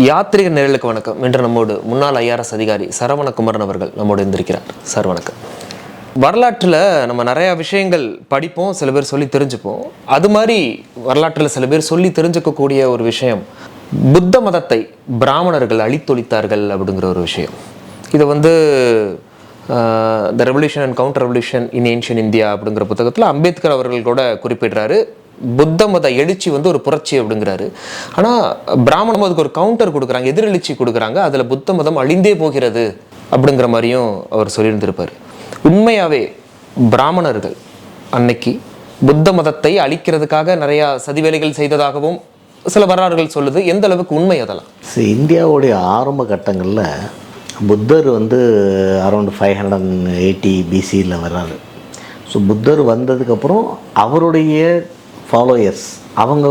யாத்ரீக நேயர்களுக்கு வணக்கம். இன்று நம்மோடு முன்னாள் ஐஆர்எஸ் அதிகாரி சரவணகுமரன் அவர்கள் நம்மோடு இருந்திருக்கிறார். சார் வணக்கம். வரலாற்றில் நம்ம நிறையா விஷயங்கள் படிப்போம், சில பேர் சொல்லி தெரிஞ்சுப்போம். அது மாதிரி வரலாற்றில் சில பேர் சொல்லி தெரிஞ்சுக்கக்கூடிய ஒரு விஷயம், புத்த மதத்தை பிராமணர்கள் அழித்தொழித்தார்கள் அப்படிங்கிற ஒரு விஷயம். இதை the revolution and counter revolution in ancient India அப்படிங்கிற புத்தகத்தில் அம்பேத்கர் அவர்கள் கூட குறிப்பிடுறாரு. புத்த மத எழுச்சி ஒரு புரட்சி அப்படிங்கிறாரு. ஆனால் பிராமண மதத்துக்கு ஒரு கவுண்டர் கொடுக்குறாங்க, எதிரெழுச்சி கொடுக்குறாங்க. அதில் புத்த மதம் அழிந்தே போகிறது அப்படிங்கிற மாதிரியும் அவர் சொல்லியிருந்திருப்பார். உண்மையாகவே பிராமணர்கள் அன்னைக்கு புத்த மதத்தை அழிக்கிறதுக்காக நிறையா சதிவேலைகள் செய்ததாகவும் சில வரலாறுகள் சொல்லுது. எந்த அளவுக்கு உண்மை அதெல்லாம்? இந்தியாவுடைய ஆரம்ப கட்டங்களில் புத்தர் அரௌண்ட் 580 பிசியில் வர்றாரு. ஸோ புத்தர் வந்ததுக்கப்புறம் அவருடைய ஃபாலோயர்ஸ் அவங்க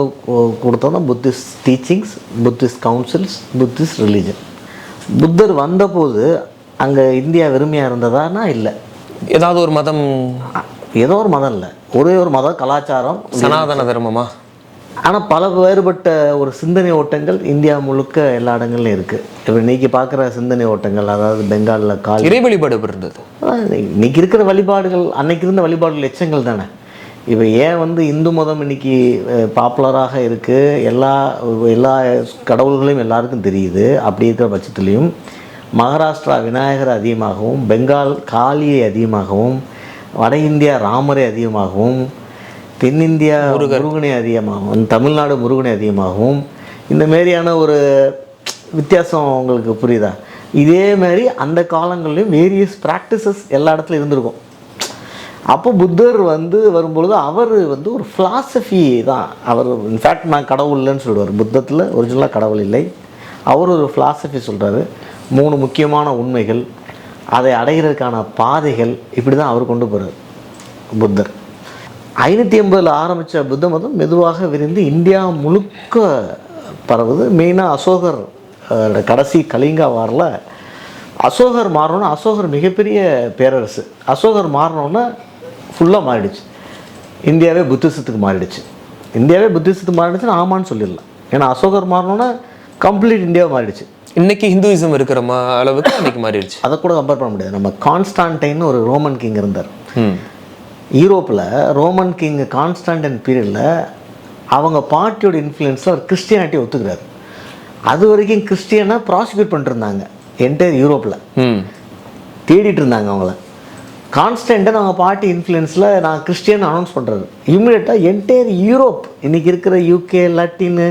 கொடுத்ததான் Buddhist teachings, Buddhist councils, Buddhist religion. புத்தர் வந்தபோது அங்கே இந்தியா வெறுமையாக இருந்ததானா? இல்லை. ஏதாவது ஒரு மதம், ஏதோ ஒரு மதம் இல்லை, ஒரே ஒரு மதம், கலாச்சாரம், சனாதன தர்மமா? ஆனால் பல வேறுபட்ட ஒரு சிந்தனை ஓட்டங்கள் இந்தியா முழுக்க எல்லா இடங்கள்லையும் இருக்குது. இப்போ இன்றைக்கி பார்க்குற சிந்தனை ஓட்டங்கள், அதாவது பெங்காலில் இறை வழிபாடு இருந்தது. இன்றைக்கி இருக்கிற வழிபாடுகள் அன்னைக்கு இருந்த வழிபாடுகள் எச்சங்கள் தானே. இப்போ ஏன் இந்து மதம் இன்றைக்கி பாப்புலராக இருக்குது, எல்லா கடவுள்களையும் எல்லாருக்கும் தெரியுது. அப்படி இருக்கிற பட்சத்துலேயும் மகாராஷ்டிரா விநாயகர் அதிகமாகவும், பெங்கால் காளியை அதிகமாகவும், வட இந்தியா ராமரை அதிகமாகவும், தென்னிந்தியா முருகனை அதிகமாகவும், தமிழ்நாடு முருகனை அதிகமாகவும், இந்த மாதிரியான ஒரு வித்தியாசம் உங்களுக்கு புரியுதா? இதே மாதிரி அந்த காலங்கள்லையும் வேரியஸ் ப்ராக்டிசஸ் எல்லா இடத்துலையும் இருந்திருக்கும். அப்போ புத்தர் வரும்பொழுது அவர் ஒரு ஃபிலாசபி தான். அவர் இன்ஃபேக்ட் நான் கடவுள் இல்லைன்னு சொல்லுவார். புத்தத்தில் ஒரிஜினலாக கடவுள் இல்லை. அவர் ஒரு ஃபிலாசபி சொல்கிறாரு. 3 முக்கியமான உண்மைகள், அதை அடைகிறதுக்கான பாதைகள், இப்படி தான் அவர் கொண்டு போகிறார் புத்தர். 580 ஆரம்பித்த புத்த மதம் மெதுவாக விரிந்து இந்தியா முழுக்க பரவுது. மெயினாக அசோகர் கடைசி கலிங்கா வாரில் அசோகர் மாறணுன்னா, அசோகர் மிகப்பெரிய பேரரசு. அசோகர் மாறினோன்னா ஃபுல்லாக மாறிடுச்சு. இந்தியாவே புத்திசத்துக்கு மாறிடுச்சு. இந்தியாவே புத்திசத்துக்கு மாறிடுச்சுன்னு ஆமான்னு சொல்லிடலாம். ஏன்னா அசோகர் மாறினோன்னா கம்ப்ளீட் இந்தியாவை மாறிடுச்சு. இன்றைக்கி ஹிந்துவிசம் இருக்கிற அளவுக்கு அன்றைக்கி மாறிடுச்சு. அதை கூட கம்பேர் பண்ண முடியாது. நம்ம கான்ஸ்டான்டைன்னு ஒரு ரோமன் கிங் இருந்தார் யூரோப்பில். ரோமன் கிங் கான்ஸ்டான்டைன் பீரியடில் அவங்க பார்ட்டியோட இன்ஃப்ளூயன்ஸில் அவர் கிறிஸ்டியானிட்டி ஒத்துக்கிறார். அது வரைக்கும் கிறிஸ்டியனை ப்ராசிக்யூட் பண்ணிட்டு இருந்தாங்க என்டையர் யூரோப்பில், தேடிட்டு இருந்தாங்க அவங்கள. கான்ஸ்டன்டன் அவங்க பார்ட்டி இன்ஃப்ளூயன்ஸில் நான் கிறிஸ்டியன் அனௌன்ஸ் பண்ணுறாரு. இம்மிடியட்டாக என்டையர் யூரோப், இன்றைக்கி இருக்கிற யூகே, லட்டின்னு,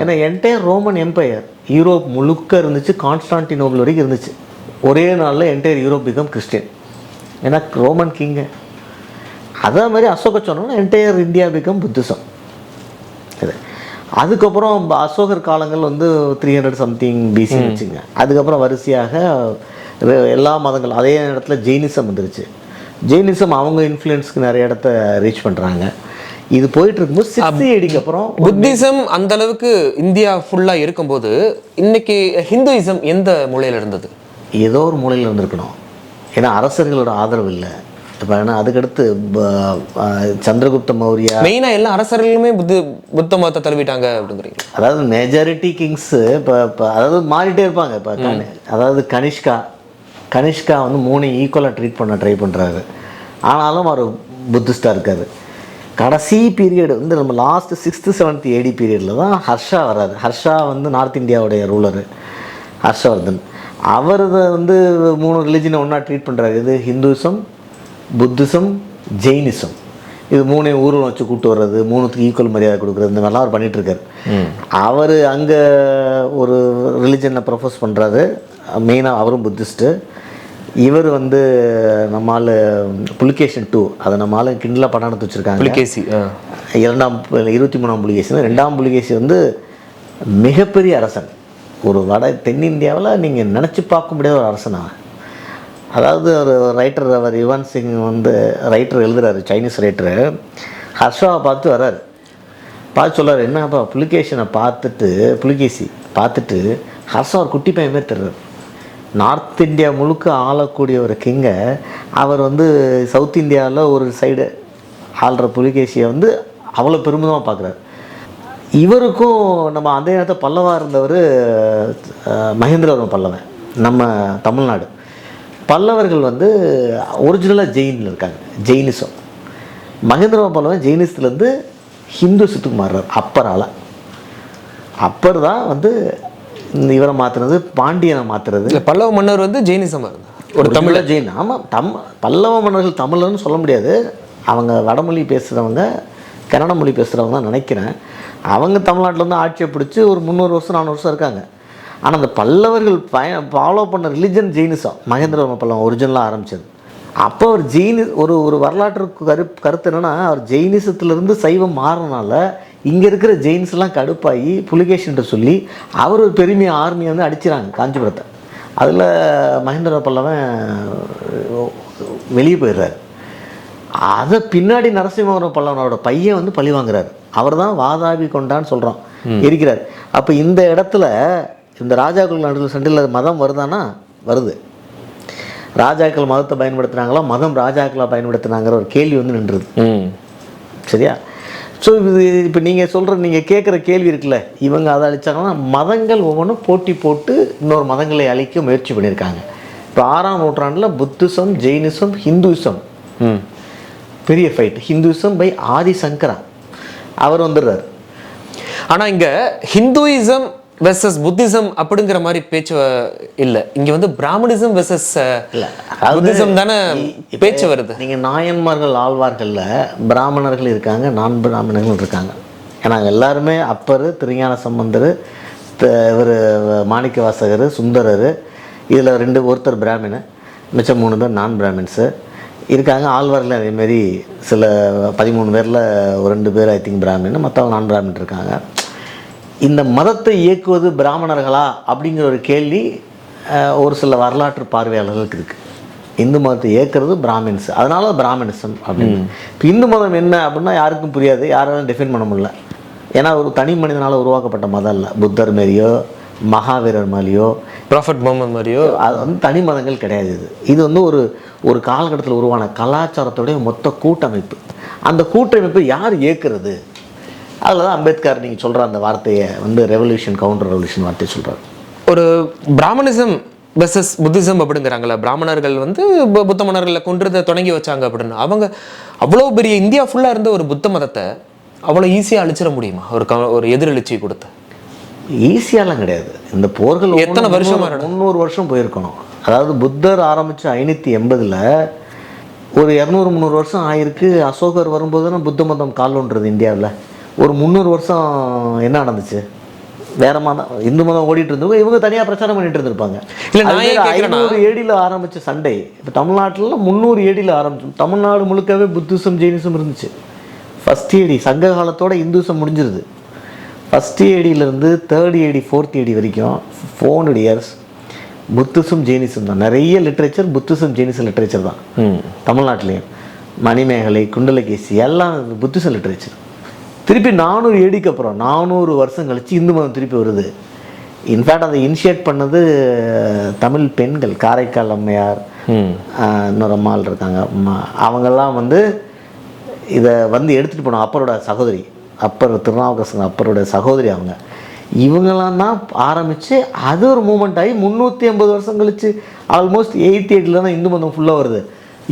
ஏன்னா என்டையர் ரோமன் எம்பையர் யூரோப் முழுக்க இருந்துச்சு. கான்ஸ்டான்டினோபிள் வரைக்கும் இருந்துச்சு. ஒரே நாளில் என்டையர் யூரோப் பிகம் கிறிஸ்டியன். ஏன்னா ரோமன் கிங்கு. அதே மாதிரி அசோக சொன்னோன்னா என்டையர் இந்தியா பிகம் புத்திசம். இது அதுக்கப்புறம் அசோகர் காலங்கள் 300 சம்திங் பிசி வச்சுங்க. அதுக்கப்புறம் வரிசையாக எல்லா மதங்கள், அதே இடத்துல ஜெயினிசம் வந்துருச்சு. ஜெயினிசம் அவங்க இன்ஃப்ளூயன்ஸ்க்கு நிறைய இடத்த ரீச் பண்ணுறாங்க. இது போயிட்டு இருக்கும்போது 6th ADக்கு அப்புறம் புத்திசம் அந்த அளவுக்கு இந்தியா ஃபுல்லாக இருக்கும்போது இன்னைக்கு ஹிந்துயிசம் எந்த மூலையில் இருந்தது? ஏதோ ஒரு மூலையில் இருந்திருக்கணும். ஏன்னா அரசர்களோட ஆதரவு இல்லை. இப்போ ஏன்னா அதுக்கடுத்து சந்திரகுப்த மௌரியா, மெயினாக எல்லா அரசர்களுமே புத்த மதத்தை தழுவிட்டாங்க அப்படிங்கிறீங்க. அதாவது மெஜாரிட்டி கிங்ஸு இப்போ அதாவது மாறிட்டே இருப்பாங்க. இப்போ அதாவது கனிஷ்கா 3 ஈக்குவலாக ட்ரீட் பண்ண ட்ரை பண்ணுறாரு. ஆனாலும் அவர் புத்திஸ்டாக இருக்கார். கடைசி பீரியட் நம்ம லாஸ்ட் 6th 7th AD பீரியடில் தான் ஹர்ஷா வராது. ஹர்ஷா நார்த் இந்தியாவுடைய ரூலரு ஹர்ஷவர்தன். அவர் 3 ரிலிஜனை ஒன்றா ட்ரீட் பண்ணுறாரு. இது ஹிந்துசம், புத்திசம், ஜெயினிசம். இது 3 ஊரில் வச்சு கூப்பிட்டு வர்றது, 3த்துக்கு ஈக்குவல் மரியாதை கொடுக்குறது, இந்த மாதிரிலாம் அவர் பண்ணிகிட்ருக்கார். அவர் அங்கே ஒரு ரிலிஜனை ப்ரொஃபஸ் பண்ணுறாரு. மெயினாக அவரும் புத்திஸ்ட்டு. இவர் நம்மால் புலிகேஷன் 2, அதை நம்மால் கிண்டலாக படம் எடுத்து வச்சுருக்காங்க. புலிகேசி 23ஆம் புலிகேசி. 2ஆம் புலிகேசி மிகப்பெரிய அரசன். ஒரு தென்னிந்தியாவில் நீங்கள் நினச்சி பார்க்க முடியாத ஒரு அரசனாக. அதாவது ஒரு ரைட்டர், அவர் யுவன் சிங் ரைட்டர் எழுதுறாரு, சைனீஸ் ரைட்டரு. ஹர்ஷாவை பார்த்து வர்றாரு. பார்த்து சொல்கிறார், என்னப்பா புலிகேசி பார்த்துட்டு ஹர்ஷா ஒரு குட்டி பையன் மாதிரி தர்றார். நார்த் இந்தியா முழுக்க ஆளக்கூடிய ஒரு கிங்கை அவர் சவுத் இந்தியாவில் ஒரு சைடு ஆள்ற புலிகேசியை அவ்வளோ பெருமிதமாக பார்க்குறாரு. இவருக்கும் நம்ம அந்த நேரத்தை பல்லவாக இருந்தவர் மகேந்திரவர்ம பல்லவன், நம்ம தமிழ்நாடு. பல்லவர்கள் வந்து ஒரிஜினலாக ஜெயினில் இருக்காங்க, ஜெயினிசம். மகேந்திரவர்ம பல்லவன் ஜெயினிசத்துலேருந்து ஹிந்துசத்துக்கு மாறுறார் அப்பரால். அப்பர் தான் வந்து இவரை மாற்றுறது, பாண்டியனை மாற்றுறது. பல்லவ மன்னர் வந்து ஜெயினிசமாக இருந்தார், ஒரு தமிழ ஜெயின். ஆமாம், பல்லவ மன்னர்கள் தமிழர்னு சொல்ல முடியாது, அவங்க வடமொழி பேசுகிறவங்க, கன்னட மொழி பேசுகிறவங்க தான் நினைக்கிறேன். அவங்க தமிழ்நாட்டில் வந்து ஆட்சியை பிடிச்சி ஒரு 300 வருஷம் 400 வருஷம் இருக்காங்க. ஆனால் அந்த பல்லவர்கள் ஃபாலோ பண்ண ரிலிஜன் ஜெயினிசம். மகேந்திரவர்ம பல்லவன் ஒரிஜினலாக ஆரம்பித்தது. அப்போ அவர் ஒரு வரலாற்று கருத்து என்னென்னா, அவர் ஜெயினிசத்துலேருந்து சைவம் மாறினால இங்கே இருக்கிற ஜெயின்ஸ்லாம் கடுப்பாகி புலிகேஷன்ட்ட சொல்லி அவர் ஒரு பெருமையை ஆர்மியை வந்து அடிச்சிடறாங்க காஞ்சிபுரத்தை. அதில் மகேந்திரவர்ம பல்லவன் வெளியே போயிடுறாரு. அதை பின்னாடி நரசிம்மவர்ம பல்லவனோட பையன் வந்து பழி வாங்குறாரு. அவர் தான் வாதாபி கொண்டான்னு சொல்கிறோம், இருக்கிறார். அப்போ இந்த இடத்துல இந்த ராஜாக்கள் நடுவில் சண்டையில் மதம் வருதானா? வருது. ராஜாக்கள் மதத்தை பயன்படுத்துனாங்களா, மதம் ராஜாக்களை பயன்படுத்தினாங்கிற ஒரு கேள்வி வந்து நின்றுது. சரியா? ஸோ இது இப்போ நீங்கள் கேட்குற கேள்வி இருக்குல்ல, இவங்க அதை அழிச்சாங்கன்னா மதங்கள் ஒவ்வொன்றும் போட்டி போட்டு இன்னொரு மதங்களை அழிக்க முயற்சி பண்ணியிருக்காங்க. இப்போ 6ஆம் நூற்றாண்டில் புத்திசம், ஜெயினிசம், ஹிந்துசம் பெரிய ஃபைட். ஹிந்துசம் பை ஆதிசங்கரா அவர் வந்துடுறாரு. ஆனால் இங்கே ஹிந்துயிசம் வெர்சஸ் புத்திசம் அப்படிங்கிற மாதிரி பேச்சு இல்லை. இங்கே வந்து பிராமணிசம் வெர்சஸ் புத்திசம் தானே பேச்சு வருது. நீங்கள் நாயன்மார்கள் ஆழ்வார்களில் பிராமணர்கள் இருக்காங்க, நான் பிராமணர்கள் இருக்காங்க. ஏன்னா எல்லாருமே அப்பர், திருஞான சம்பந்தர், இவர் மாணிக்க வாசகர், சுந்தரர், இதில் ஒருத்தர் பிராமின், மிச்சம் 3 பேர் நான் பிராமின்ஸு இருக்காங்க. ஆழ்வார்கள் அதேமாரி சில 13 பேரில் ஒரு 2 பேர் ஐ திங்க் பிராமின், மற்றவங்க நான் பிராமின் இருக்காங்க. இந்த மதத்தை இயக்குவது பிராமணர்களா அப்படிங்கிற ஒரு கேள்வி ஒரு சில வரலாற்று பார்வையாளர்களுக்கு இருக்குது. இந்து மதத்தை இயக்கிறது பிராமின்ஸ், அதனால பிராமணிசம் அப்படின்னு. இப்போ இந்து மதம் என்ன அப்படின்னா யாருக்கும் புரியாது, யாராலும் டிஃபைன் பண்ண முடியல. ஏன்னா ஒரு தனி மனிதனால் உருவாக்கப்பட்ட மதம் இல்லை. புத்தர் மாரியோ, மகாவீரர் மாதிரியோ, ப்ராஃபட் முகமது மாதிரியோ அது வந்து தனி மதங்கள் கிடையாது. இது வந்து ஒரு காலகட்டத்தில் உருவான கலாச்சாரத்துடைய மொத்த கூட்டமைப்பு. அந்த கூட்டமைப்பு யார் இயக்குறது? அதில் தான் அம்பேத்கர் நீங்கள் சொல்கிற அந்த வார்த்தையை வந்து ரெவல்யூஷன், கவுண்டர் ரெவல்யூஷன் வார்த்தையை சொல்கிறார். ஒரு பிராமணிசம் வெர்சஸ் புத்திசம் அப்படிங்கிறாங்களா, பிராமணர்கள் வந்து புத்த மன்னர்களை கொன்றதை தொடங்கி வச்சாங்க அப்படின்னு. அவங்க அவ்வளோ பெரிய இந்தியா ஃபுல்லாக இருந்த ஒரு புத்த மதத்தை அவ்வளோ ஈஸியாக அழிச்சிட முடியுமா? ஒரு எதிரெழுச்சி கொடுத்து ஈஸியாலாம் கிடையாது. இந்த போர்கள் எத்தனை வருஷம்? 300 வருஷம் போயிருக்கணும். அதாவது புத்தர் ஆரம்பித்து 580 ஒரு 200-300 வருஷம் ஆயிருக்கு. அசோகர் வரும்போது தான் புத்த மதம் காலோன்றது இந்தியாவில். ஒரு 300 வருஷம் என்ன நடந்துச்சு? வேற மதம், இந்து மதம் ஓடிட்டு இருந்தவங்க இவங்க தனியாக பிரச்சாரம் பண்ணிட்டு இருந்திருப்பாங்க. இல்லை, 500 AD ஆரம்பித்த சண்டை இப்போ தமிழ்நாட்டில் 300 AD ஆரம்பிச்சோம். தமிழ்நாடு முழுக்கவே புத்திசம், ஜெயினிசம் இருந்துச்சு. ஃபர்ஸ்ட் AD சங்க காலத்தோட இந்துசம் முடிஞ்சிருது. First ADலேருந்து 3rd AD 4th AD வரைக்கும் 400 இயர்ஸ் புத்திசம், ஜெயினிசம் தான். நிறைய லிட்ரேச்சர் புத்திசம், ஜெயினிசம் லிட்ரேச்சர் தான் தமிழ்நாட்டிலையும். மணிமேகலை, குண்டலகேசி எல்லாம் புத்திசம் லிட்ரேச்சர். திருப்பி 400 ADக்கு அப்புறம் 400 வருஷம் கழிச்சு இந்து மதம் திருப்பி வருது. இன்ஃபேக்ட் அதை இனிஷியேட் பண்ணது தமிழ் பெண்கள். காரைக்கால் அம்மையார், இன்னொரு அம்மாள் இருக்காங்க, அவங்கெல்லாம் வந்து இதை வந்து எடுத்துகிட்டு போனோம். அப்பரோட சகோதரி, அப்பர் திருநாவுக்கரசர் அப்பரோட சகோதரி அவங்க. இவங்கெல்லாம் தான் ஆரம்பித்து அது ஒரு மூமெண்ட் ஆகி 380 வருஷம் கழிச்சு ஆல்மோஸ்ட் 8th AD தான் இந்து மதம் ஃபுல்லாக வருது.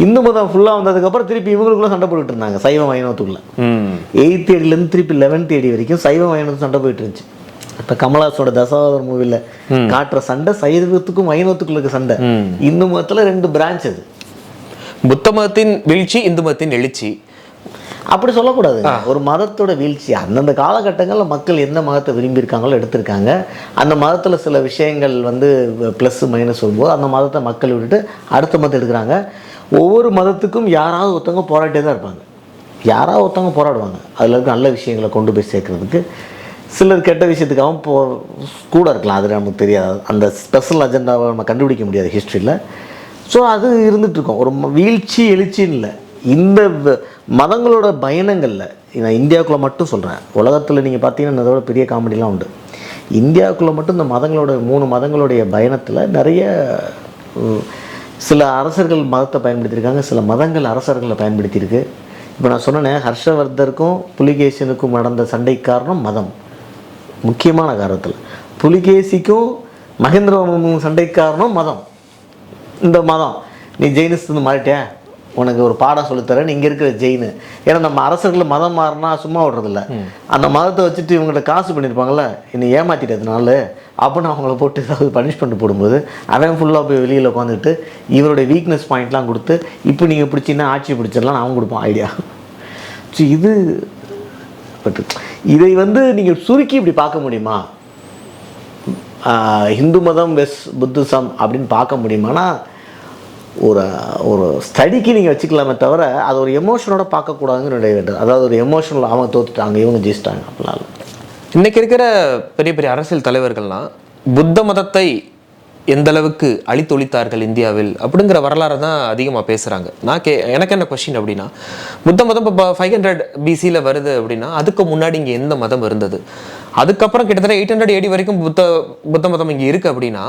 இந்து மதம் ஃபுல்லாக வந்ததுக்கப்புறம் திருப்பி இவங்களுக்குள்ள சண்டை போட்டுட்டு இருந்தாங்க சைவ வைணவத்துக்குள்ள. 8th ADலேருந்து திருப்பி 11th AD வரைக்கும் சைவ வைணவத்துக்கு சண்டை போயிட்டு இருந்துச்சு. இப்போ கமலஹாசனோட தசாவதாரம் மூவியில் காட்டுற சண்டை சைவத்துக்கும் வைணவத்துக்குள்ள இருக்க சண்டை. இந்து மதத்தில் 2 பிரான்ச். அது புத்த மதத்தின் வீழ்ச்சி, இந்து மதத்தின் எழுச்சி அப்படி சொல்லக்கூடாது. ஒரு மதத்தோட வீழ்ச்சி. அந்தந்த காலகட்டங்களில் மக்கள் எந்த மதத்தை விரும்பியிருக்காங்களோ எடுத்திருக்காங்க. அந்த மதத்தில் சில விஷயங்கள் வந்து ப்ளஸ் மைனஸ் வரும்போது அந்த மதத்தை மக்கள் விட்டுட்டு அடுத்த மதத்தை எடுக்கிறாங்க. ஒவ்வொரு மதத்துக்கும் யாராவது ஒருத்தவங்க போராட்டே தான் இருப்பாங்க. யாராவது ஒருத்தவங்க போராடுவாங்க அதில் இருக்க நல்ல விஷயங்களை கொண்டு போய் சேர்க்கறதுக்கு. சிலர் கெட்ட விஷயத்துக்காகவும் கூட இருக்கலாம், அது நமக்கு தெரியாது. அந்த ஸ்பெஷல் அஜெண்டாவை நம்ம கண்டுபிடிக்க முடியாது ஹிஸ்ட்ரியில். ஸோ அது இருந்துகிட்ருக்கோம். ஒரு வீழ்ச்சி எழுச்சின்னு இல்லை. இந்த மதங்களோட பயணங்களில் நான் இந்தியாவுக்குள்ளே மட்டும் சொல்கிறேன். உலகத்தில் நீங்கள் பார்த்தீங்கன்னா அதோட பெரிய காமெடிலாம் உண்டு. இந்தியாவுக்குள்ளே மட்டும் இந்த மதங்களோட 3 மதங்களுடைய பயணத்தில் நிறைய சில அரசர்கள் மதத்தை பயன்படுத்தியிருக்காங்க, சில மதங்கள் அரசர்களை பயன்படுத்தியிருக்கு. இப்போ நான் சொன்னேன், ஹர்ஷவர்தருக்கும் புலிகேசனுக்கும் நடந்த சண்டை காரணம் மதம். முக்கியமான காரணத்தில். புலிகேசிக்கும் மகேந்திரவர்மனுக்கும் சண்டை காரணம் மதம். இந்த மதம் நீ ஜெயினிஸ்ட் மாறிட்டே, உனக்கு ஒரு பாடம் சொல்லித்தரேன், இங்கே இருக்கிற ஜெயின். ஏன்னா நம்ம அரசர்கள் மதம் மாறினா சும்மா விடுறதில்ல. அந்த மதத்தை வச்சுட்டு இவங்கள்ட்ட காசு பண்ணியிருப்பாங்கள்ல, என்னை ஏமாற்றிட்டதுனால அப்படின்னு அவங்கள போட்டு ஏதாவது பனிஷ்மெண்ட் போடும்போது அவன் ஃபுல்லாக போய் வெளியில் உட்காந்துட்டு இவருடைய வீக்னஸ் பாயிண்ட்லாம் கொடுத்து இப்போ நீங்கள் பிடிச்சின்னா ஆட்சி பிடிச்சிடலாம் அவன் கொடுப்பான் ஐடியா. ஸோ இது பட் இதை நீங்கள் சுருக்கி இப்படி பார்க்க முடியுமா? ஹிந்து மதம் வெஸ் புத்திசம் அப்படின்னு பார்க்க முடியுமானா ஒரு ஒரு ஸ்டடிக்கு நீங்கள் வச்சுக்கலாமே தவிர அது ஒரு எமோஷனோட பார்க்கக்கூடாதுன்னு வேண்டும். அதாவது ஒரு எமோஷனல் அவங்க தோத்துட்டாங்க இவங்க ஜெயிச்சிட்டாங்க அப்படின்னால. இன்றைக்கி இருக்கிற பெரிய பெரிய அரசியல் தலைவர்கள்லாம் புத்த மதத்தை எந்த அளவுக்கு அழித்தொழித்தார்கள் இந்தியாவில் அப்படிங்கிற வரலாறு தான் அதிகமாக பேசுகிறாங்க. எனக்கு என்ன கொஸ்டின் அப்படின்னா, புத்த மதம் இப்போ 500 BCயில் வருது அப்படின்னா அதுக்கு முன்னாடி இங்கே எந்த மதம் இருந்தது? அதுக்கப்புறம் கிட்டத்தட்ட 800 AD வரைக்கும் புத்த மதம் இங்கே இருக்குது அப்படின்னா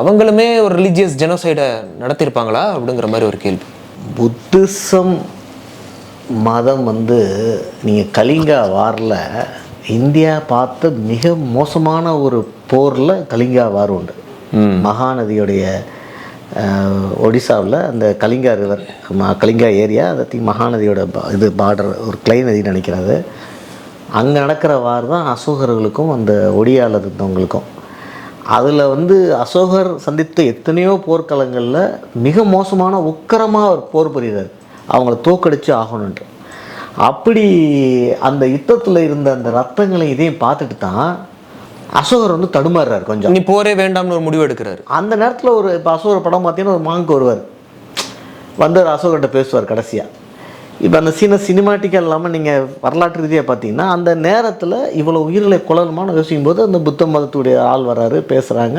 அவங்களுமே ஒரு ரிலீஜியஸ் ஜெனோசைடை நடத்தியிருப்பாங்களா அப்படிங்கிற மாதிரி ஒரு கேள்வி. புத்திசம் மதம் நீங்கள் கலிங்கா வாரில் இந்தியா பார்த்த மிக மோசமான ஒரு போரில் கலிங்கா வார் உண்டு. மகாநதியுடைய ஒடிசாவில் அந்த கலிங்கா ரிவர், கலிங்கா ஏரியா, அதை மகாநதியோட இது பார்டர் ஒரு கிளை நதி நினைக்கிறது. அங்கே நடக்கிற வார் தான் அசோகர்களுக்கும் அந்த ஒடியாவில் இருந்தவங்களுக்கும். அதில் அசோகர் சந்தித்த எத்தனையோ போர்க்களங்களில் மிக மோசமான உக்கரமாக அவர் போர் புரிகிறார், அவங்கள தோக்கடிச்சு ஆகணுன்ட்டு. அப்படி அந்த யுத்தத்தில் இருந்த அந்த ரத்தங்களை இதையும் பார்த்துட்டு தான் அசோகர் தடுமாறுறார். கொஞ்சம் நீ போரே வேண்டாம்னு ஒரு முடிவு எடுக்கிறாரு. அந்த நேரத்தில் ஒரு இப்போ அசோகர் படம் பார்த்தீங்கன்னா ஒரு மாங்கு வருவார், அசோகர்கிட்ட பேசுவார் கடைசியாக. இப்போ அந்த சினிமாட்டிக்காக இல்லாமல் நீங்கள் வரலாற்று ரீதியாக பார்த்தீங்கன்னா அந்த நேரத்தில் இவ்வளோ உயிர்களை கொள்ளணுமான்னு யோசிக்கும் போது அந்த புத்த மதத்துடைய ஆள் வராரு, பேசுகிறாங்க,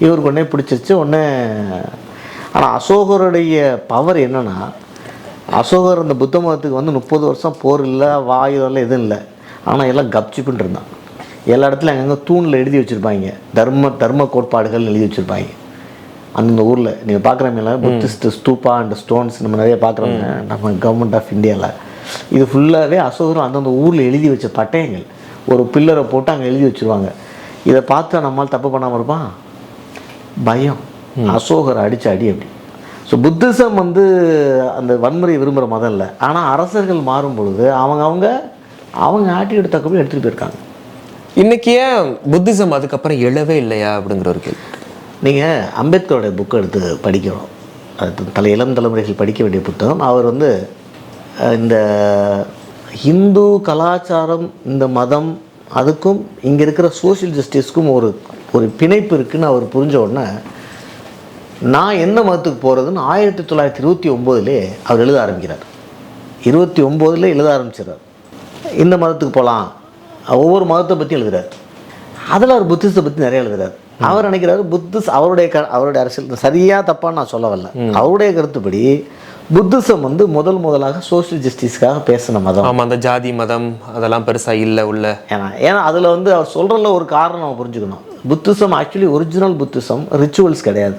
இவருக்கு ஒன்றே பிடிச்சிருச்சு ஒன்றே. ஆனால் அசோகருடைய பவர் என்னென்னா, அசோகர் அந்த புத்த மதத்துக்கு 30 வருஷம் போர் இல்லை, வாயுதெல்லாம் எதுவும் இல்லை. ஆனால் எல்லாம் கப்சிப்புன்னு இருந்தான். எல்லா இடத்துலையும் அங்கங்கே தூணில் எழுதி வச்சுருப்பாங்க, தர்ம கோட்பாடுகள் எழுதி வச்சுருப்பாங்க. அந்தந்த ஊரில் நீங்கள் பார்க்குறவங்கள புத்திஸ்ட் ஸ்தூப்பா அண்ட் ஸ்டோன்ஸ் நம்ம நிறைய பார்க்குறோங்க நம்ம கவர்மெண்ட் ஆஃப் இந்தியாவில். இது ஃபுல்லாகவே அசோகரும் அந்தந்த ஊரில் எழுதி வச்ச பட்டயங்கள். ஒரு பில்லரை போட்டு அங்கே எழுதி வச்சுருவாங்க. இதை பார்த்து நம்மளால் தப்பு பண்ணாமல் இருப்பான், பயம். அசோகரை அடித்த அடி அப்படி. ஸோ புத்திசம் அந்த வன்முறை விரும்புகிற மதம் இல்லை. ஆனால் அரசர்கள் மாறும் பொழுது அவங்க ஆட்டியோட தக்கப்படி எடுத்துகிட்டு போயிருக்காங்க. இன்றைக்கி ஏன் புத்திசம் அதுக்கப்புறம் எழவே இல்லையா அப்படிங்கிற ஒரு கேள்வி. நீங்கள் அம்பேத்கரோடைய புக்கை எடுத்து படிக்கிறோம், அது இளம் தலைமுறைகள் படிக்க வேண்டிய புத்தகம். அவர் இந்த ஹிந்து கலாச்சாரம், இந்த மதம், அதுக்கும் இங்கே இருக்கிற சோஷியல் ஜஸ்டிஸ்க்கும் ஒரு பிணைப்பு இருக்குதுன்னு அவர் புரிஞ்ச உடனே நான் என்ன மதத்துக்கு போகிறதுன்னு 1929 அவர் எழுத ஆரம்பிக்கிறார். 29 எழுத ஆரம்பிச்சிடறார். இந்த மதத்துக்கு போகலாம், ஒவ்வொரு மதத்தை பற்றி எழுதுகிறார். அதில் அவர் புத்திசத்தை பற்றி நிறைய எழுதுகிறார். அவர் நினைக்கிறாரு அவருடைய அரசியல் சரியாக தப்பான்னு நான் சொல்ல வரல, அவருடைய கருத்துப்படி புத்திசம் முதலாக சோஷியல் ஜஸ்டிஸ்க்காக பேசின மதம். ஆமாம், அந்த ஜாதி மதம் அதெல்லாம் பெருசாக இல்லை உள்ள. ஏன்னா அதில் அவர் சொல்கிறதுல ஒரு காரணம் நம்ம புரிஞ்சுக்கணும். Buddhism actually original Buddhism rituals கிடையாது,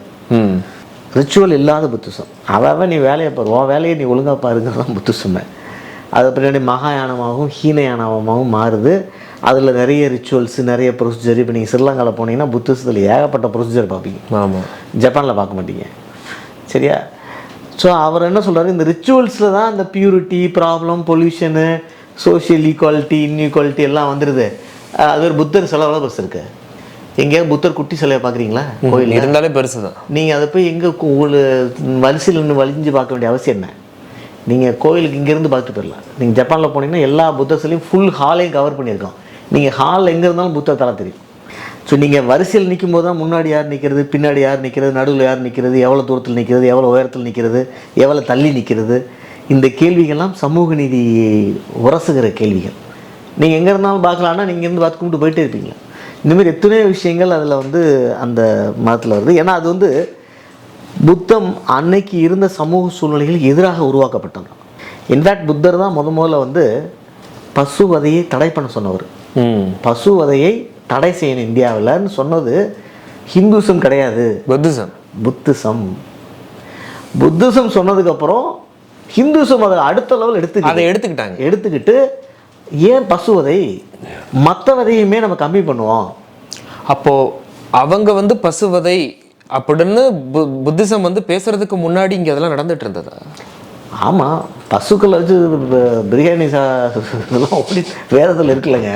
ரிச்சுவல் இல்லாத புத்திசம். அவன் நீ வேலையை பாரு, உன் வேலையை நீ ஒழுங்காக பாருங்கிறது தான் புத்திசமே. அது பின்னாடி மகாயானமாகவும் ஹீனயானமாகவும் மாறுது. அதில் நிறைய ரிச்சுவல்ஸ், நிறைய ப்ரொசீஜர். இப்போ நீங்கள் ஸ்ரீலங்காவில் போனீங்கன்னா புத்திசத்தில் ஏகப்பட்ட ப்ரொசீஜர் பார்ப்பீங்க. ஆமாம், ஜப்பானில் பார்க்க மாட்டீங்க, சரியா? ஸோ அவர் என்ன சொல்கிறாரு, இந்த ரிச்சுவல்ஸில் தான் இந்த purity, problem, pollution, social equality, inequality எல்லாம் வந்துடுது. அது ஒரு புத்தர் சிலை எவ்வளோ பெருசு இருக்குது. எங்கேயாவது புத்தர் குட்டி சிலையை பார்க்குறீங்களா? கோயில் இருந்தாலே பெருசு தான். நீங்கள் அதை போய் எங்கே வரிசையில் நின்று வலிஞ்சு பார்க்க வேண்டிய அவசியம் என்ன? நீங்கள் கோயிலுக்கு இங்கேருந்து பார்த்துட்டு போயிடலாம். நீங்கள் ஜப்பானில் போனீங்கன்னா எல்லா புத்தர் சிலையும் ஃபுல் ஹாலையும் கவர் பண்ணியிருக்கோம். நீங்கள் ஹாலில் எங்கே இருந்தாலும் புத்தர் தலை தெரியும். ஸோ நீங்கள் வரிசையில் நிற்கும் போது தான் முன்னாடி யார் நிற்கிறது, பின்னாடி யார் நிற்கிறது, நடுவில் யார் நிற்கிறது, எவ்வளோ தூரத்தில் நிற்கிறது, எவ்வளோ உயரத்தில் நிற்கிறது, எவ்வளோ தள்ளி நிற்கிறது, இந்த கேள்விகள்லாம் சமூக நீதி உரசுகிற கேள்விகள். நீங்கள் எங்கே இருந்தாலும் பார்க்கலான்னா நீங்கள் இருந்து பார்த்து கும்பிட்டு போயிட்டே இருப்பீங்க. இந்தமாரி எத்தனையோ விஷயங்கள் அதில் அந்த மதத்தில் வருது. ஏன்னா அது புத்தம் அன்னைக்கு இருந்த சமூக சூழ்நிலைகளுக்கு எதிராக உருவாக்கப்பட்டது. இன்ஃபேக்ட் புத்தர் தான் முதல்ல பசுவதையை தடை பண்ண சொன்னவர். பசுவதையை தடை செய்யணும் இந்தியாவில்னு சொன்னது ஹிந்துசம் கிடையாது, புத்திசம் சொன்னதுக்கப்புறம் ஹிந்துசம் அதை அடுத்த லெவல் எடுத்துக்கிட்டாங்க. எடுத்துக்கிட்டு ஏன் பசுவதை மற்ற வதையுமே நம்ம கம்மி பண்ணுவோம். அப்போ அவங்க வந்து பசுவதை அப்படின்னு புத்திசம் வந்து பேசுறதுக்கு முன்னாடி இங்க அதெல்லாம் நடந்துட்டு இருந்ததா? ஆமாம், பசுக்களை வச்சு பிரியாணி இதெல்லாம் அப்படி வேதத்தில் இருக்குல்லங்க.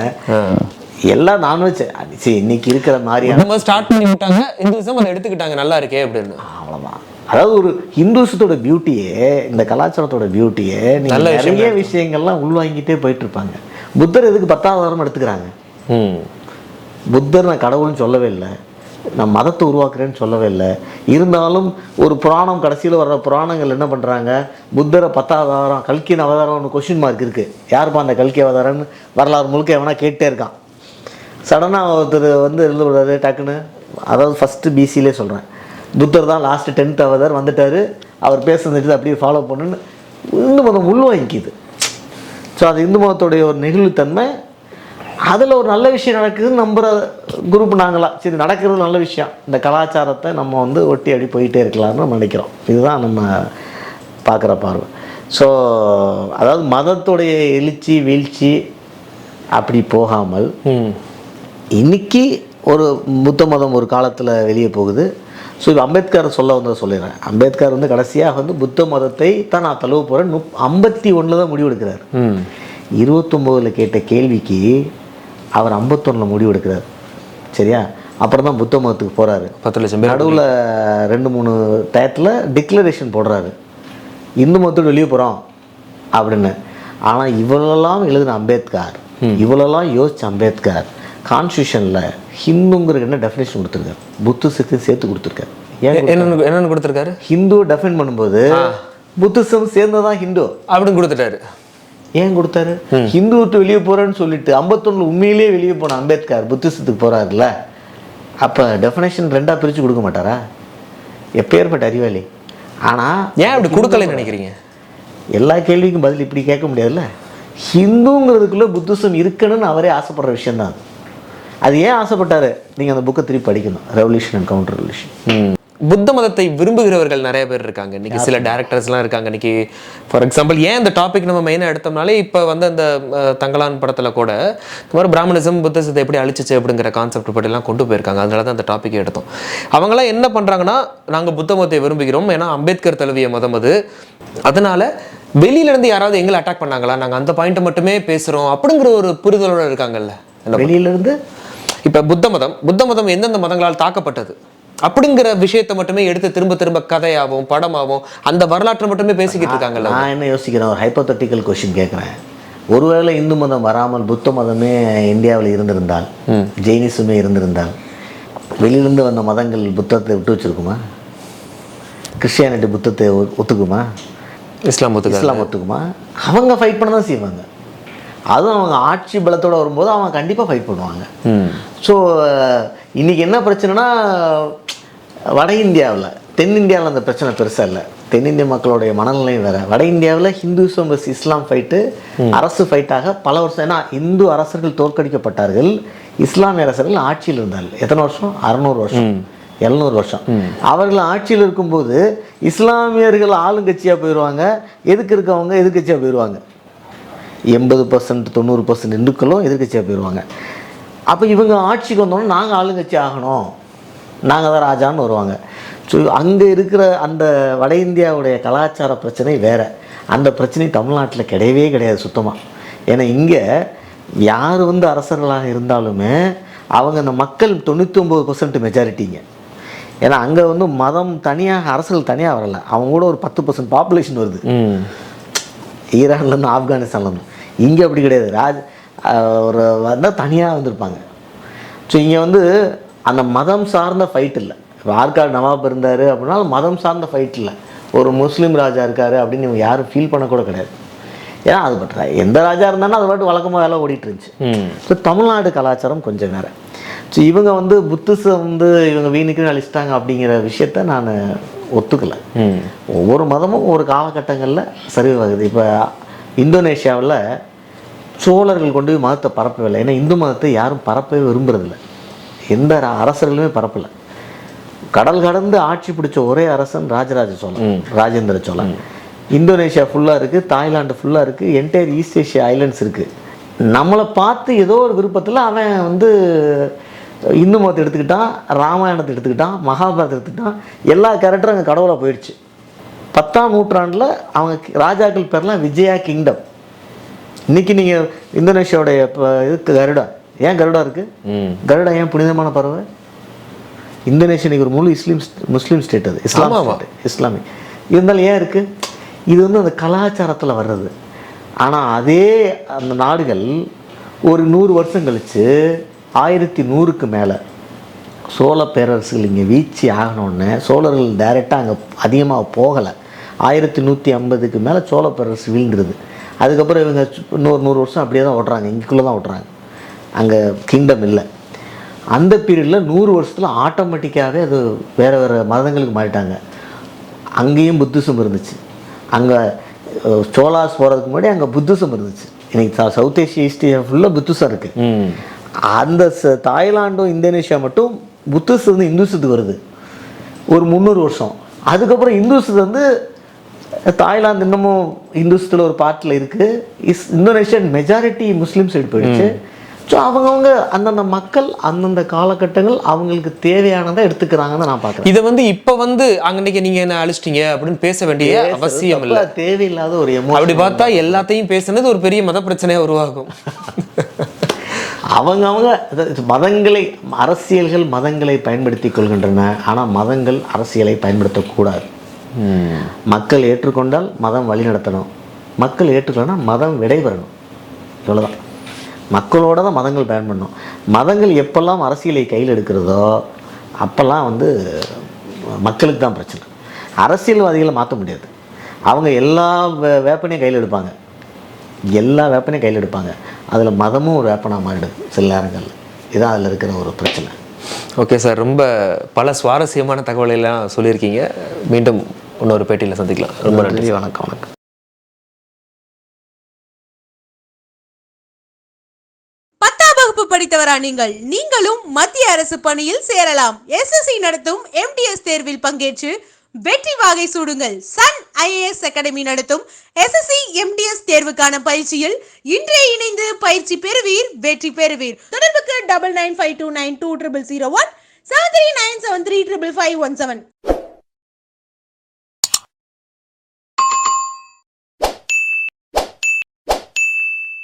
எல்லாம் நான்வெஜ். சரி, இன்னைக்கு இருக்கிற மாதிரியான ஸ்டார்ட் பண்ணி விட்டாங்க, இந்துசம் அதை எடுத்துக்கிட்டாங்க, நல்லா இருக்கே அப்படின்னு. அவ்வளோதான். அதாவது ஒரு ஹிந்துசத்தோட பியூட்டியே, இந்த கலாச்சாரத்தோட பியூட்டியே நிறைய விஷயங்கள்லாம் உள்வாங்கிட்டே போயிட்டு இருப்பாங்க. புத்தர் எதுக்கு 10வது வாரம் எடுத்துக்கிறாங்க? புத்தர் நான் கடவுள்னு சொல்லவே இல்லை, நான் மதத்தை உருவாக்குறேன்னு சொல்லவே இல்லை. இருந்தாலும் ஒரு புராணம், கடைசியில் வர்ற புராணங்கள் என்ன பண்ணுறாங்க, புத்தரை 10வது அவதாரம், கல்கியின் அவதாரம் ஒன்று கொஸ்டின் மார்க் இருக்குது. யாருப்பா அந்த கல்கி அவதாரம்னு வரலாறு முழுக்க எவனா கேட்டே இருக்கான். சடனாக ஒருத்தர் வந்து இருந்து விடுறாரு டக்குன்னு. அதாவது ஃபஸ்ட்டு பிசிலே சொல்கிறேன், புத்தர் தான் லாஸ்ட்டு 10th அவதார் வந்துட்டார், அவர் பேசுனது அப்படியே ஃபாலோ பண்ணுன்னு இந்து மதம் உள்வாங்கிக்குது. ஸோ அது இந்து மதத்துடைய ஒரு நெகிழ்வுத்தன்மை. அதில் ஒரு நல்ல விஷயம் நடக்குதுன்னு நம்புகிற குரூப் நாங்களாம். சரி, நடக்கிறது நல்ல விஷயம், இந்த கலாச்சாரத்தை நம்ம வந்து ஒட்டி அடி போயிட்டே இருக்கலாம்னு நம்ம நினைக்கிறோம். இதுதான் நம்ம பார்க்குற பார்வை. ஸோ அதாவது மதத்துடைய எழுச்சி வீழ்ச்சி அப்படி போகாமல் இன்னைக்கு ஒரு புத்த மதம் ஒரு காலத்தில் வெளியே போகுது. ஸோ இப்போ அம்பேத்கர் சொல்ல வந்ததை சொல்லிடுறேன். அம்பேத்கர் வந்து கடைசியாக வந்து புத்த மதத்தை தான் நான் தழுவ போகிறேன் 51 தான் முடிவெடுக்கிறார். 29 கேட்ட கேள்விக்கு அவர் 51 முடிவெடுக்கிறார். சரியா? அப்புறம் தான் புத்த மதத்துக்கு போகிறாரு. 10 லட்சம் பேர் நடுவில் 2-3 டயத்தில் டிக்ளரேஷன் போடுறாரு, இந்து மதத்தோடு வெளியே போகிறோம் அப்படின்னு. ஆனால் இவ்வளோலாம் எழுதின அம்பேத்கர், இவ்வளோலாம் யோசிச்ச அம்பேத்கர் கான்ஸ்டியூஷனில் ஹிந்துங்கிறது என்ன டெஃபினேஷன் கொடுத்துருக்காரு, புத்திசத்துக்கு சேர்த்து கொடுத்துருக்காரு. என்னென்னு கொடுத்துருக்காரு? ஹிந்து டெஃபைன் பண்ணும்போது புத்திசம் சேர்ந்ததான் ஹிந்து அப்படின்னு கொடுத்துட்டாரு. ஏன் கொடுத்தாரு? ஹிந்து விட்டு வெளியே போகிறேன்னு சொல்லிட்டு 51 உண்மையிலேயே வெளியே போன அம்பேத்கர் புத்திசத்துக்கு போகிறாருல்ல, அப்போ டெஃபினேஷன் 2ஆக பிரித்து கொடுக்க மாட்டாரா? எப்பேற்பட்ட அறிவாளி. ஆனால் ஏன் அப்படி கொடுக்கலன்னு நினைக்கிறீங்க? எல்லா கேள்விக்கும் பதில் இப்படி கேட்க முடியாதுல்ல. ஹிந்துங்கிறதுக்குள்ளே புத்திசம் இருக்கணும்னு அவரே ஆசைப்படுற விஷயந்தான். அது ஏன் ஆசைப்பட்டாரு? நீங்கள் அந்த புக்கை திருப்பி படிக்கணும், ரெவல்யூஷன் அண்ட் கவுண்டர் ரெவல்யூஷன். புத்த மதத்தை விரும்புகிறவர்கள் நிறைய பேர் இருக்காங்க இன்னைக்கு. சில டேரக்டர்ஸ்லாம் இருக்காங்க இன்னைக்கு. ஃபார் எக்ஸாம்பிள், ஏன் இந்த டாபிக் நம்ம மெயினாக எடுத்தோம்னாலே, இப்போ வந்து அந்த தங்கலான் படத்தில் கூட இந்த மாதிரி பிராமணிசம் புத்திசத்தை எப்படி அழிச்சிச்சு அப்படிங்கிற கான்செப்ட் பற்றிலாம் கொண்டு போயிருக்காங்க. அதனால தான் அந்த டாப்பிக்கை எடுத்தோம். அவங்களாம் என்ன பண்ணுறாங்கன்னா, நாங்கள் புத்த மதத்தை விரும்புகிறோம், ஏன்னா அம்பேத்கர் தழுவிய மதம் அது, அதனால வெளியிலேருந்து யாராவது எங்களை அட்டாக் பண்ணாங்களா, நாங்கள் அந்த பாயிண்ட்டை மட்டுமே பேசுகிறோம் அப்படிங்கிற ஒரு புரிதலோடு இருக்காங்கல்ல. வெளியிலேருந்து இப்போ புத்த மதம் எந்தெந்த மதங்களால் தாக்கப்பட்டது அப்படிங்கிற விஷயத்தை மட்டுமே எடுத்து திரும்ப திரும்ப கதையாகவும் படமாகவும் அந்த வரலாற்றை மட்டுமே பேசிக்கிட்டு இருக்காங்கல்ல. நான் என்ன யோசிக்கிறேன், ஒரு ஹைப்போதெட்டிக்கல் கொஸ்டின் கேட்குறேன். ஒருவேளை இந்து மதம் வராமல் புத்த மதமே இந்தியாவில் இருந்திருந்தால், ஜெயினிசமே இருந்திருந்தால், வெளியிலேருந்து வந்த மதங்கள் புத்தத்தை விட்டு வச்சுருக்குமா? கிறிஸ்டியானிட்டி புத்தத்தை ஒத்துக்குமா? இஸ்லாம் ஒத்துக்குமா? அவங்க ஃபைட் பண்ண தான் செய்வாங்க. அதுவும் அவங்க ஆட்சி பலத்தோடு வரும்போது அவங்க கண்டிப்பாக ஃபைட் பண்ணுவாங்க. ஸோ இன்றைக்கி என்ன பிரச்சனைனா, வட இந்தியாவில், தென்னிந்தியாவில் அந்த பிரச்சனை பெருசாக இல்லை. தென்னிந்திய மக்களுடைய மனநிலையும் வேறு. வட இந்தியாவில் ஹிந்துசம் வர்சஸ் இஸ்லாம் ஃபைட்டு அரசு ஃபைட்டாக பல வருஷம். ஏன்னா இந்து அரசர்கள் தோற்கடிக்கப்பட்டார்கள், இஸ்லாமிய அரசர்கள் ஆட்சியில் இருந்தார்கள். எத்தனை வருஷம்? 600 வருஷம், 700 வருஷம். அவர்கள் ஆட்சியில் இருக்கும்போது இஸ்லாமியர்கள் ஆளுங்கட்சியாக போயிடுவாங்க, இருக்கவங்க எதிர்கட்சியாக போயிடுவாங்க. 80% 90% இந்துக்களும் எதிர்கட்சியாக போயிடுவாங்க. அப்போ இவங்க ஆட்சிக்கு வந்தோன்னா நாங்கள் ஆளுங்கட்சி ஆகணும், நாங்கள் தான் ராஜான்னு வருவாங்க. ஸோ அங்கே இருக்கிற அந்த வட இந்தியாவுடைய கலாச்சார பிரச்சனை வேறு. அந்த பிரச்சனை தமிழ்நாட்டில் கிடையவே கிடையாது சுத்தமாக. ஏன்னா இங்கே யார் வந்து அரசர்களாக இருந்தாலுமே அவங்க அந்த மக்கள் 99% மெஜாரிட்டிங்க. ஏன்னா அங்கே வந்து மதம் தனியாக, அரசர்கள் தனியாக வரலை, அவங்க கூட ஒரு 10% பாப்புலேஷன் வருது. ஈரான்லேருந்து ஆப்கானிஸ்தான்லேருந்து. இங்கே அப்படி கிடையாது, ஒரு வந்தால் தனியாக வந்திருப்பாங்க. ஸோ இங்கே வந்து அந்த மதம் சார்ந்த ஃபைட் இல்லை. இப்போ ஆற்காடு நவாப் இருந்தார் அப்படின்னா மதம் சார்ந்த ஃபைட் இல்லை. ஒரு முஸ்லீம் ராஜா இருக்கார் அப்படின்னு இவங்க யாரும் ஃபீல் பண்ணக்கூட கிடையாது. ஏன்னா அது பற்ற எந்த ராஜா இருந்தாலும் அது பாட்டு வழக்கமாக வேலை ஓடிட்டு இருந்துச்சு. ஸோ தமிழ்நாடு கலாச்சாரம் கொஞ்சம் வேறு. ஸோ இவங்க வந்து புத்திசம் வந்து இவங்க வீணுக்குன்னு அழிச்சிட்டாங்க அப்படிங்கிற விஷயத்த நான் ஒத்துக்கலை. ஒவ்வொரு மதமும் ஒரு காலகட்டங்களில் சரிவாகுது. இப்போ இந்தோனேஷியாவில் சோழர்கள் கொண்டு போய் மதத்தை பரப்பவில்லை. ஏன்னா இந்து மதத்தை யாரும் பரப்பவே விரும்புறதில்லை, எந்த அரசர்களுமே பரப்பலை. கடல் கடந்து ஆட்சி பிடிச்ச ஒரே அரசன் ராஜராஜ சோழன், ராஜேந்திர சோழன். இந்தோனேஷியா ஃபுல்லாக இருக்குது, தாய்லாண்டு ஃபுல்லாக இருக்குது, என்டையர் ஈஸ்ட் ஏஷியா ஐலண்ட்ஸ் இருக்குது. நம்மளை பார்த்து ஏதோ ஒரு விருப்பத்தில் அவன் வந்து இந்து மதத்தை எடுத்துக்கிட்டான், ராமாயணத்தை எடுத்துக்கிட்டான், மகாபாரதத்தை எடுத்துக்கிட்டான். எல்லா கேரக்டரும் அங்கே கடவுளாக போயிடுச்சு. 10ஆம் நூற்றாண்டில் அவங்க ராஜாக்கள் பேர்லாம் விஜயா கிங்டம். இன்றைக்கி நீங்கள் இந்தோனேஷியாவுடைய இதுக்கு கருடா, ஏன் கருடா இருக்குது? கருடா ஏன் புனிதமான பறவை? இந்தோனேஷியா இன்றைக்கி ஒரு முழு முஸ்லீம் ஸ்டேட், அது இஸ்லாமிக் இருந்தாலும் ஏன் இருக்குது? இது வந்து அந்த கலாச்சாரத்தில் வர்றது. ஆனால் அதே அந்த நாடுகள் ஒரு 100 வருஷம் கழித்து 1100க்கு மேலே சோழ பேரரசுகள் இங்கே வீழ்ச்சி ஆகணுன்னு சோழர்கள் டைரெக்டாக அங்கே அதிகமாக போகலை. 1150க்கு மேலே சோழ பேரரசு வீழ்ந்துருது. அதுக்கப்புறம் இவங்க இன்னொரு 100 வருஷம் அப்படியே தான் ஓட்டுறாங்க, இங்கேக்குள்ளே தான் ஓட்டுறாங்க, அங்கே கிங்டம் இல்லை. அந்த பீரியடில் 100 வருஷத்தில் ஆட்டோமேட்டிக்காகவே அது வேறு வேறு மதங்களுக்கு மாறிட்டாங்க. அங்கேயும் புத்திசம் இருந்துச்சு. அங்கே சோலாஸ் போகிறதுக்கு முன்னாடி அங்கே புத்திசம் இருந்துச்சு. இன்றைக்கி சவுத் ஏஷியா, ஈஸ்ட் ஏஷியா ஃபுல்லாக புத்திசம் இருக்குது. அந்த தாய்லாண்டும் இந்தோனேஷியா மட்டும் புத்திசம் வந்து இந்துசத்துக்கு வருது ஒரு 300 வருஷம். அதுக்கப்புறம் இந்துசத்து வந்து தாய்லாந்து இன்னமும் இந்துசத்தில் ஒரு பார்ட்டில் இருக்குது. இந்தோனேஷியன் மெஜாரிட்டி முஸ்லீம் சைடு போயிடுச்சு. ஸோ அவங்கவுங்க அந்தந்த மக்கள் அந்தந்த காலகட்டங்கள் அவங்களுக்கு தேவையானதை எடுத்துக்கிறாங்கன்னு நான் பார்க்குறேன். இதை வந்து இப்போ வந்து அன்னைக்கு நீங்கள் என்ன அழிச்சிட்டீங்க அப்படின்னு பேச வேண்டிய அவசியம் இல்லை. தேவையில்லாத ஒரு அப்படி பார்த்தா எல்லாத்தையும் பேசுனது ஒரு பெரிய மத பிரச்சனையாக உருவாகும். அவங்கவுங்க மதங்களை, அரசியல்கள் மதங்களை பயன்படுத்தி கொள்கின்றன. ஆனால் மதங்கள் அரசியலை பயன்படுத்தக்கூடாது. மக்கள் ஏற்றுக்கொண்டால் மதம் வழி நடத்தணும், மக்கள் ஏற்றுக்கொள்ளனா மதம் விடைபெறணும். இவ்வளோதான். மக்களோட தான் மதங்கள் பயன் பண்ணணும். மதங்கள் எப்பெல்லாம் அரசியலை கையில் எடுக்கிறதோ அப்போல்லாம் வந்து மக்களுக்கு தான் பிரச்சனை. அரசியல்வாதிகளை மாற்ற முடியாது. அவங்க எல்லா வேப்பனையும் கையில் எடுப்பாங்க, எல்லா வேப்பனையும் கையில் எடுப்பாங்க. அதில் மதமும் ஒரு வேப்பனாக மாறிடுது சில நேரங்களில். இதுதான் அதில் இருக்கிற ஒரு பிரச்சனை. ஓகே சார், ரொம்ப பல சுவாரஸ்யமான தகவலையெல்லாம் சொல்லியிருக்கீங்க. மீண்டும் இன்னொரு பேட்டியில் சந்திக்கலாம். ரொம்ப நன்றி. வணக்கம். வணக்கம். 10ஆம் வகுப்பு படித்தவரா நீங்களும் மத்திய அரசு பணியில் சேரலாம். SSC நடத்தும் MTS தேர்வில் பங்கேற்று வெற்றி வாகை சூடுங்கள். சன் IAS அகாடமி நடத்தும் SSC MTS தேர்வுக்கான பயிற்சியில் இன்றே இணைந்து பயிற்சி பெறுவீர், வெற்றி பெறுவீர். தொடர்புக்கு 9952920001 7397355517.